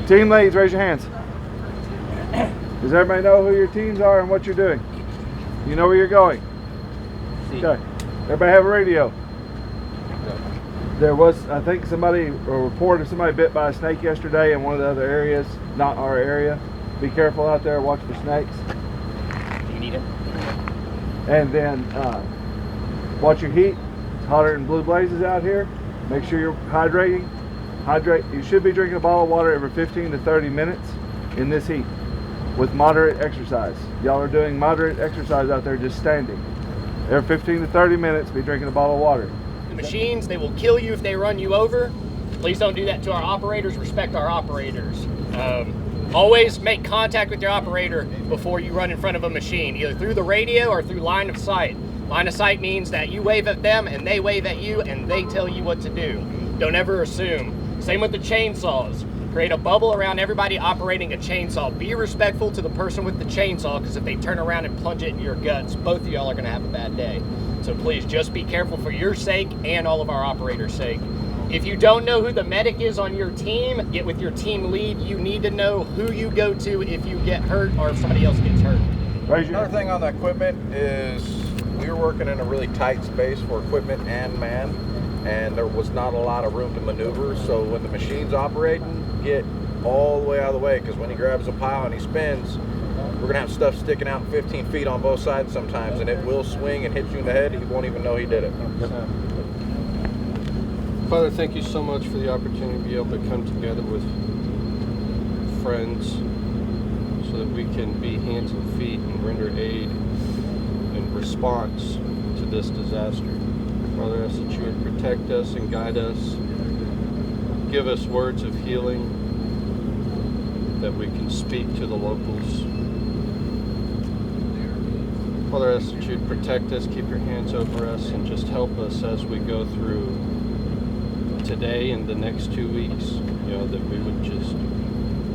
Team leads, raise your hands. Does everybody know who your teams are and what you're doing? You know where you're going? Okay. Everybody have a radio? There was, I think, a report of somebody bit by a snake yesterday in one of the other areas, not our area. Be careful out there, watch for snakes. Do you need it? And then watch your heat. It's hotter than blue blazes out here. Make sure you're hydrating. You should be drinking a bottle of water every 15 to 30 minutes in this heat with moderate exercise. Y'all are doing moderate exercise out there just standing. Every 15 to 30 minutes, be drinking a bottle of water. The machines, they will kill you if they run you over. Please don't do that to our operators. Respect our operators. Always make contact with your operator before you run in front of a machine, either through the radio or through line of sight. Line of sight means that you wave at them and they wave at you and they tell you what to do. Don't ever assume. Same with the chainsaws. Create a bubble around everybody operating a chainsaw. Be respectful to the person with the chainsaw, because if they turn around and plunge it in your guts, both of y'all are going to have a bad day. So please just be careful for your sake and all of our operators' sake. If you don't know who the medic is on your team, get with your team lead. You need to know who you go to if you get hurt or if somebody else gets hurt. Another thing on the equipment is we were working in a really tight space for equipment and man, and there was not a lot of room to maneuver. So when the machine's operating, get all the way out of the way, because when he grabs a pile and he spins, we're gonna have stuff sticking out 15 feet on both sides sometimes, and it will swing and hit you in the head. He won't even know he did it. Father, thank you so much for the opportunity to be able to come together with friends so that we can be hands and feet and render aid in response to this disaster. Father, I ask that you would protect us and guide us. Give us words of healing that we can speak to the locals. Father, I ask that you would protect us, keep your hands over us, and just help us as we go through today and the next 2 weeks, that we would just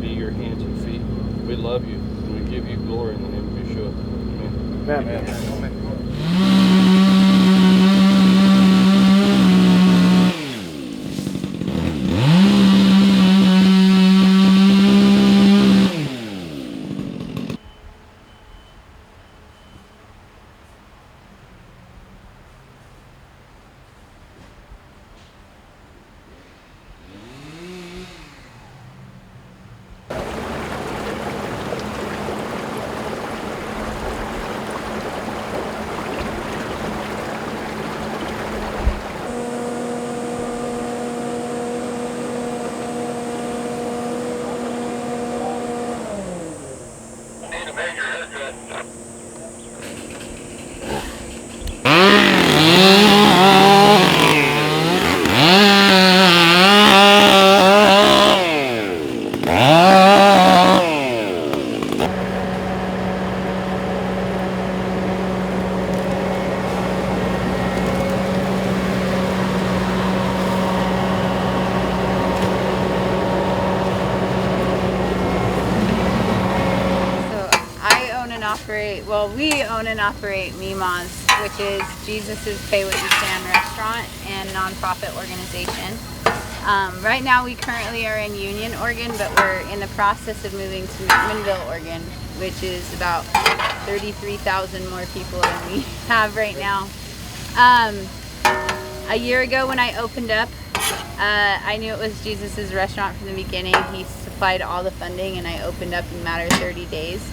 be your hands and feet. We love you, and we give you glory in the name of Yeshua. Amen. Amen. We own and operate Mima's, which is Jesus' Pay What You Can restaurant and nonprofit organization. Right now we currently are in Union, Oregon, but we're in the process of moving to McMinnville, Oregon, which is about 33,000 more people than we have right now. A year ago when I opened up, I knew it was Jesus' restaurant from the beginning. He supplied all the funding and I opened up in a matter of 30 days.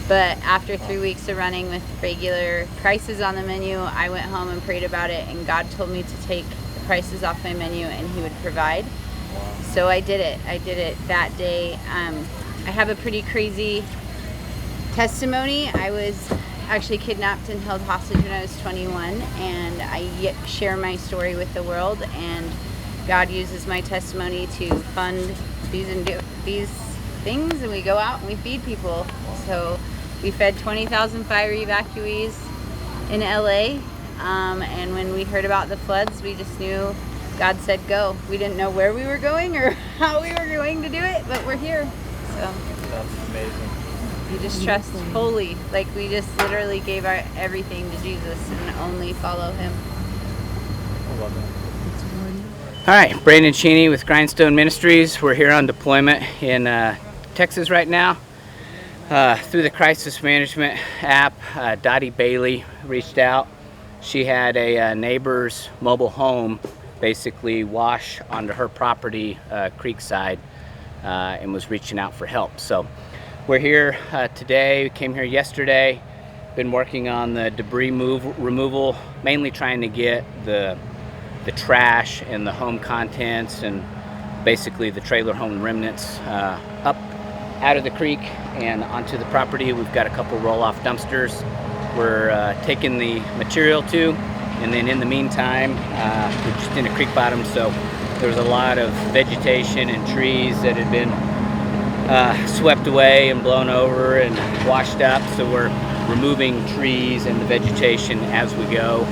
But after 3 weeks of running with regular prices on the menu, I went home and prayed about it, and God told me to take the prices off my menu and He would provide. So I did it. I did it that day. I have a pretty crazy testimony. I was actually kidnapped and held hostage when I was 21, and I share my story with the world, and God uses my testimony to fund these things, and we go out and we feed people. So we fed 20,000 fire evacuees in LA, and when we heard about the floods, we just knew God said go. We didn't know where we were going or how we were going to do it, but we're here. So That's amazing. You just trust fully, like we just literally gave our everything to Jesus and only follow Him. I love that. All right, Brandon Cheney with Grindstone Ministries. We're here on deployment in Texas right now. Through the crisis management app, Dottie Bailey reached out. She had a neighbor's mobile home basically wash onto her property, creekside, and was reaching out for help. So we're here today. We came here yesterday. Been working on the debris removal, mainly trying to get the trash and the home contents and basically the trailer home remnants up out of the creek and onto the property. We've got a couple roll-off dumpsters we're taking the material to, and then in the meantime we're just in a creek bottom, so there's a lot of vegetation and trees that had been swept away and blown over and washed up, so we're removing trees and the vegetation as we go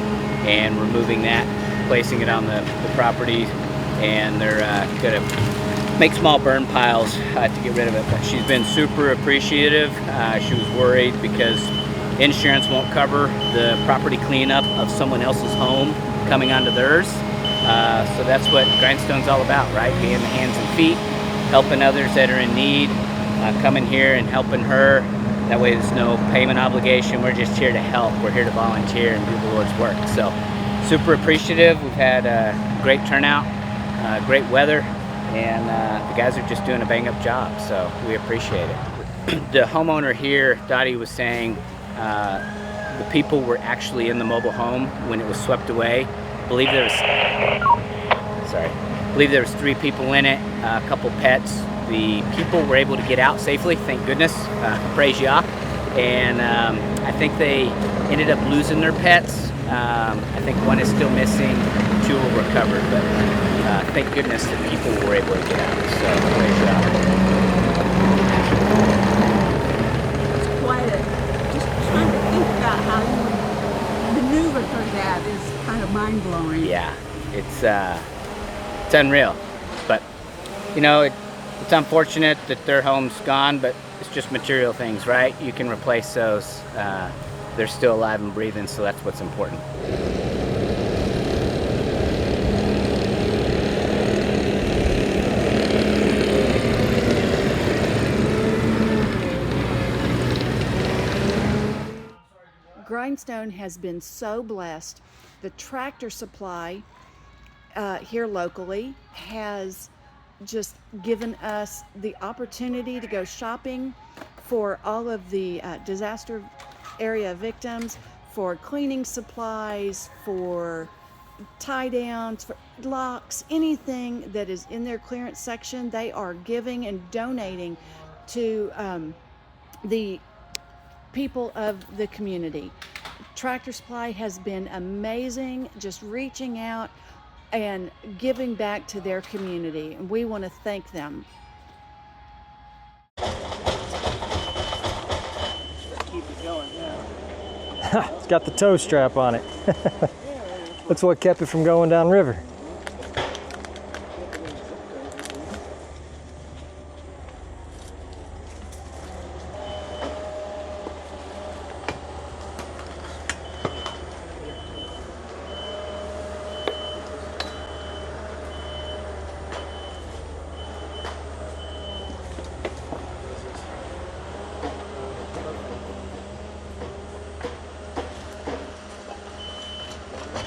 and removing that, placing it on the property, and they're gonna make small burn piles to get rid of it. But she's been super appreciative. She was worried because insurance won't cover the property cleanup of someone else's home coming onto theirs. So that's what Grindstone's all about, right? Being the hands and feet, helping others that are in need, coming here and helping her. That way there's no payment obligation. We're just here to help. We're here to volunteer and do the Lord's work. So super appreciative. We've had a great turnout, great weather, and the guys are just doing a bang-up job, so we appreciate it. The homeowner here, Dottie, was saying the people were actually in the mobile home when it was swept away. I believe there was 3 people in it, a couple pets. The people were able to get out safely, thank goodness, praise Yah. And I think they ended up losing their pets. I think one is still missing, 2 were recovered, but thank goodness that people were able to get out, so praise Yah. It's quite just trying to think about how you would maneuver through that is kind of mind-blowing. Yeah, it's unreal, but you know, it's unfortunate that their home's gone, but it's just material things, right? You can replace those. They're still alive and breathing, so that's what's important. Grindstone has been so blessed. The Tractor Supply here locally has just given us the opportunity to go shopping for all of the disaster area victims, for cleaning supplies, for tie downs, for locks, anything that is in their clearance section. They are giving and donating to the people of the community. Tractor Supply has been amazing, just reaching out and giving back to their community, and we want to thank them. Keep it going now. It's got the tow strap on it. That's what kept it from going downriver.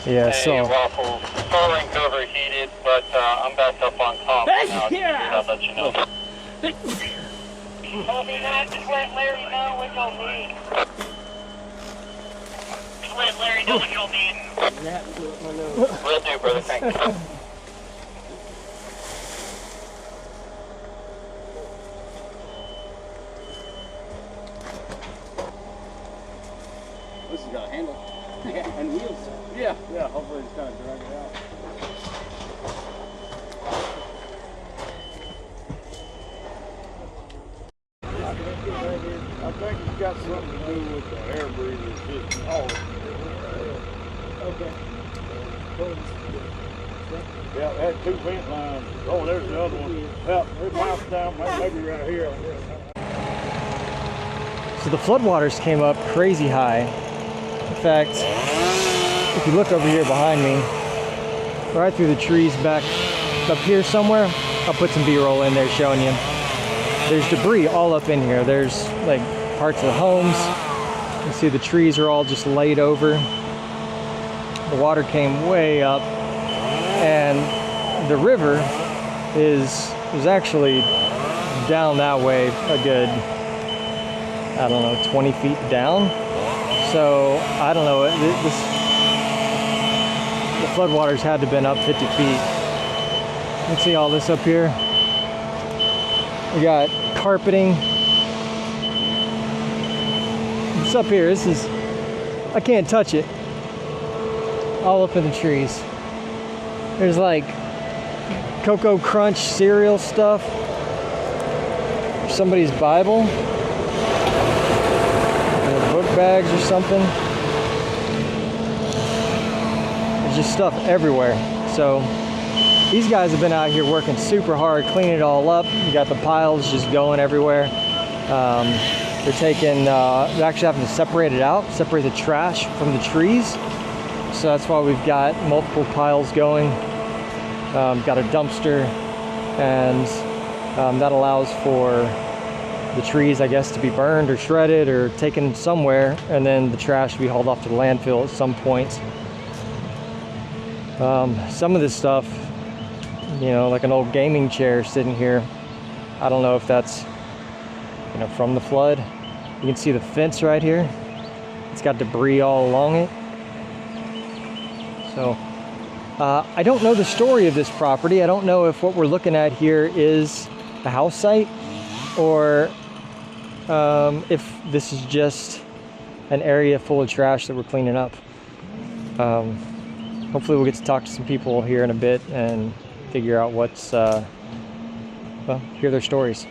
Yeah, Hey, so Waffles. Starlink's overheated, but I'm back up on top now. I'll let you know. Copy that. Just let Larry know what you'll need. Just let Larry know what you'll need. Will do, brother. Thanks. This has got a handle. Yeah, and wheels. Yeah, hopefully it's kind of drag it out. I think it's got something to do with the air breathers hitting all of it. Okay. Yeah, it had 2 vent lines. Oh, there's the other one. Yeah, it bounced down, maybe right here. So the floodwaters came up crazy high. In fact, if you look over here behind me, right through the trees back up here somewhere. I'll put some B-roll in there showing you. There's debris all up in here. There's like parts of the homes. You see the trees are all just laid over. The water came way up, and the river is actually down that way a good, I don't know, 20 feet down. So I don't know, the floodwaters had to have been up 50 feet. You can see all this up here. We got carpeting. This up here, this is, I can't touch it. All up in the trees. There's like Cocoa Crunch cereal stuff. Somebody's Bible. Book bags or something. There's just stuff everywhere. So these guys have been out here working super hard, cleaning it all up. You got the piles just going everywhere. They're taking, they're actually having to separate it out, separate the trash from the trees. So that's why we've got multiple piles going. Got a dumpster, and that allows for the trees, I guess, to be burned or shredded or taken somewhere, and then the trash to be hauled off to the landfill at some point. Some of this stuff, you know, like an old gaming chair sitting here, I don't know if that's, you know, from the flood. You can see the fence right here. It's got debris all along it. So I don't know the story of this property. I don't know if what we're looking at here is a house site, or if this is just an area full of trash that we're cleaning up. Hopefully we'll get to talk to some people here in a bit and figure out what's, well, hear their stories.